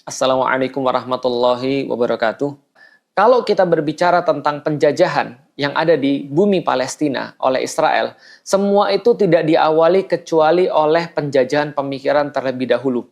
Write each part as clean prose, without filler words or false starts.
Assalamualaikum warahmatullahi wabarakatuh. Kalau kita berbicara tentang penjajahan yang ada di bumi Palestina oleh Israel, semua itu tidak diawali kecuali oleh penjajahan pemikiran terlebih dahulu.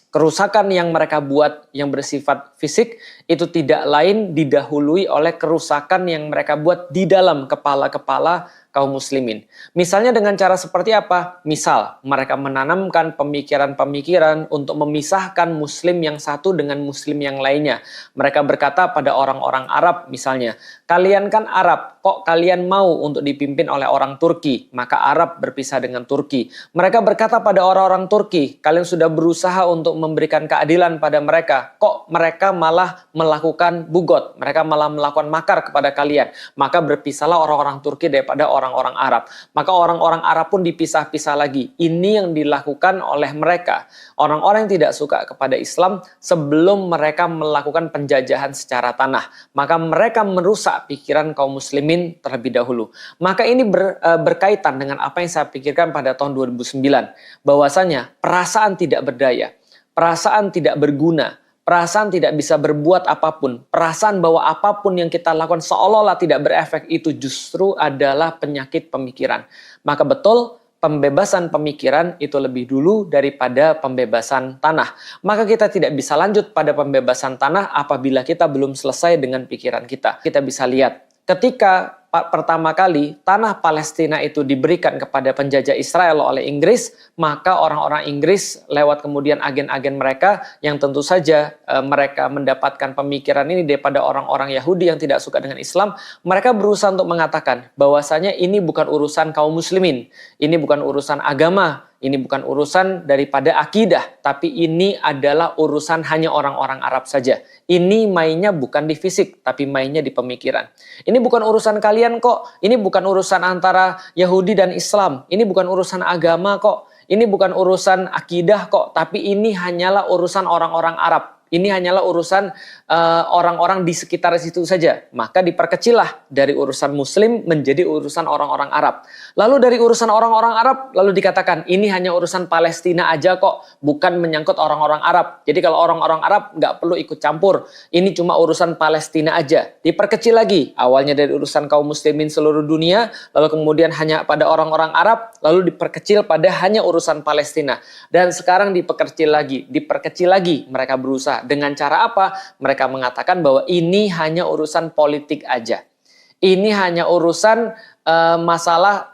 Kerusakan yang mereka buat yang bersifat fisik itu tidak lain didahului oleh kerusakan yang mereka buat di dalam kepala-kepala kaum muslimin. Misalnya dengan cara seperti apa? Misal, mereka menanamkan pemikiran-pemikiran untuk memisahkan muslim yang satu dengan muslim yang lainnya. Mereka berkata pada orang-orang Arab misalnya, kalian kan Arab, kok kalian mau untuk dipimpin oleh orang Turki? Maka Arab berpisah dengan Turki. Mereka berkata pada orang-orang Turki, kalian sudah berusaha untuk memberikan keadilan pada mereka, kok mereka malah melakukan bugot, mereka malah melakukan makar kepada kalian. Maka berpisahlah orang-orang Turki daripada orang-orang Arab. Maka orang-orang Arab pun dipisah-pisah lagi. Ini yang dilakukan oleh mereka, orang-orang yang tidak suka kepada Islam sebelum mereka melakukan penjajahan secara tanah. Maka mereka merusak pikiran kaum muslimin terlebih dahulu. Maka ini berkaitan dengan apa yang saya pikirkan pada tahun 2009, bahwasanya perasaan tidak berdaya, perasaan tidak berguna, perasaan tidak bisa berbuat apapun, perasaan bahwa apapun yang kita lakukan seolah-olah tidak berefek, itu justru adalah penyakit pemikiran. Maka betul, pembebasan pemikiran itu lebih dulu daripada pembebasan tanah. Maka kita tidak bisa lanjut pada pembebasan tanah apabila kita belum selesai dengan pikiran kita. Kita bisa lihat, ketika pertama kali tanah Palestina itu diberikan kepada penjajah Israel oleh Inggris, maka orang-orang Inggris lewat kemudian agen-agen mereka yang tentu saja mereka mendapatkan pemikiran ini daripada orang-orang Yahudi yang tidak suka dengan Islam, mereka berusaha untuk mengatakan bahwasanya ini bukan urusan kaum muslimin, ini bukan urusan agama, ini bukan urusan daripada akidah, tapi ini adalah urusan hanya orang-orang Arab saja. Ini mainnya bukan di fisik, tapi mainnya di pemikiran. Ini bukan urusan kalian kok, ini bukan urusan antara Yahudi dan Islam, ini bukan urusan agama kok, ini bukan urusan akidah kok, tapi ini hanyalah urusan orang-orang Arab. Ini hanyalah urusan orang-orang di sekitar situ saja. Maka diperkecillah dari urusan muslim menjadi urusan orang-orang Arab. Lalu dari urusan orang-orang Arab, lalu dikatakan ini hanya urusan Palestina aja kok, bukan menyangkut orang-orang Arab. Jadi kalau orang-orang Arab nggak perlu ikut campur. Ini cuma urusan Palestina aja. Diperkecil lagi, awalnya dari urusan kaum muslimin seluruh dunia, lalu kemudian hanya pada orang-orang Arab, lalu diperkecil pada hanya urusan Palestina. Dan sekarang diperkecil lagi mereka berusaha. Dengan cara apa? Mereka mengatakan bahwa ini hanya urusan politik aja. Ini hanya urusan masalah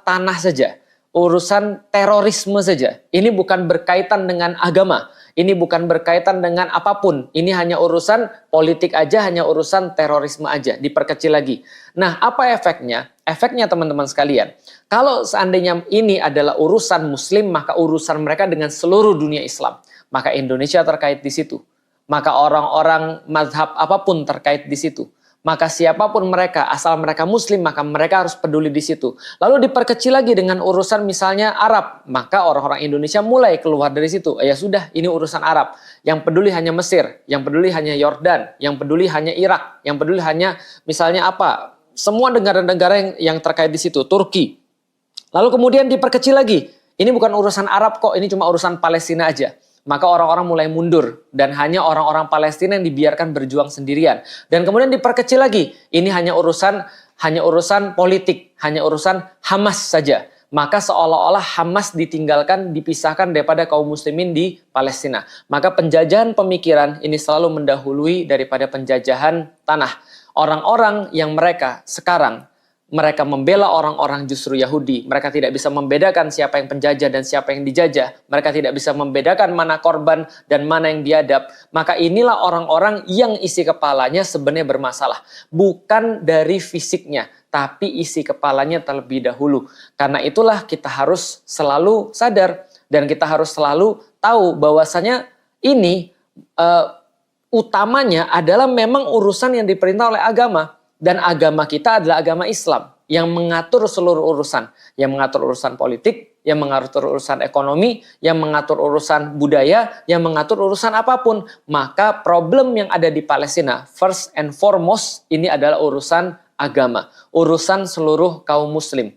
tanah saja. Urusan terorisme saja. Ini bukan berkaitan dengan agama. Ini bukan berkaitan dengan apapun. Ini hanya urusan politik aja, hanya urusan terorisme aja. Diperkecil lagi. Nah, apa efeknya? Efeknya teman-teman sekalian, kalau seandainya ini adalah urusan muslim, maka urusan mereka dengan seluruh dunia Islam. Maka Indonesia terkait di situ. Maka orang-orang mazhab apapun terkait di situ. Maka siapapun mereka, asal mereka muslim, maka mereka harus peduli di situ. Lalu diperkecil lagi dengan urusan misalnya Arab. Maka orang-orang Indonesia mulai keluar dari situ. Ya sudah, ini urusan Arab. Yang peduli hanya Mesir, yang peduli hanya Yordan, yang peduli hanya Irak, yang peduli hanya misalnya apa? Semua negara-negara yang terkait di situ, Turki. Lalu kemudian diperkecil lagi. Ini bukan urusan Arab kok, ini cuma urusan Palestina aja. Maka orang-orang mulai mundur dan hanya orang-orang Palestina yang dibiarkan berjuang sendirian. Dan kemudian diperkecil lagi, ini hanya urusan politik, hanya urusan Hamas saja. Maka seolah-olah Hamas ditinggalkan, dipisahkan daripada kaum muslimin di Palestina. Maka penjajahan pemikiran ini selalu mendahului daripada penjajahan tanah. Orang-orang yang mereka sekarang mereka membela orang-orang justru Yahudi. Mereka tidak bisa membedakan siapa yang penjajah dan siapa yang dijajah. Mereka tidak bisa membedakan mana korban dan mana yang biadab. Maka inilah orang-orang yang isi kepalanya sebenarnya bermasalah. Bukan dari fisiknya, tapi isi kepalanya terlebih dahulu. Karena itulah kita harus selalu sadar dan kita harus selalu tahu bahwasanya ini utamanya adalah memang urusan yang diperintah oleh agama. Dan agama kita adalah agama Islam yang mengatur seluruh urusan. Yang mengatur urusan politik, yang mengatur urusan ekonomi, yang mengatur urusan budaya, yang mengatur urusan apapun. Maka problem yang ada di Palestina, first and foremost, ini adalah urusan agama. Urusan seluruh kaum muslim.